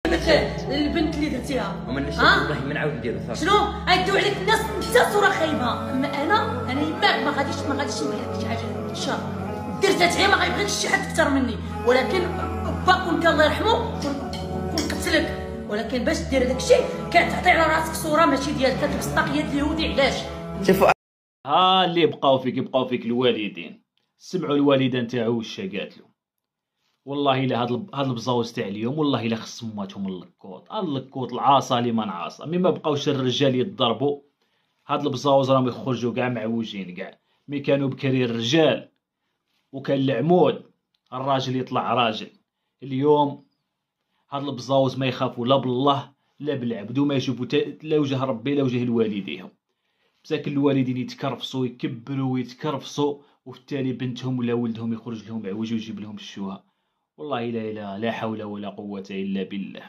البنت اللي درتيها والله ما نعاود نديرو صافي. شنو غيديو عليك الناس انت صوره خايبه. اما انا يماك ما غاديش ندير لك شي حاجه ان شاء الله. درتها هي ما غيبغيكش شي حد اكثر مني، ولكن باك كون الله يرحمه كون قتلك. ولكن باش دير داك الشيء كتعطي على راسك صوره ماشي ديالك، كتلبس طاقيات اليهودي. علاش؟ شوفوا ها اللي بقاو فيك الوالدين. سمعوا الوالده نتاعو واش قالت له. والله الا هاد البزاوز تاع اليوم والله الا خص ماتهم اللكوط العاصه اللي ما نعاصه. مي ما بقاوش الرجال يتضربوا. هاد البزاوز راهم يخرجوا كاع معوجين كاع. مي كانوا بكري الرجال وكان العمود الراجل يطلع راجل. اليوم هاد البزاوز ما يخافوا لا بالله لا بالعبد، وما يشوفوا لا وجه ربي لا وجه الوالديهم. مساكن الوالدين يتكرفصوا يكبروا ويتكرفصوا، وفي التالي بنتهم ولا ولدهم يخرج لهم عوج ويجيب لهم الشوهه. والله لا حول ولا قوه الا بالله.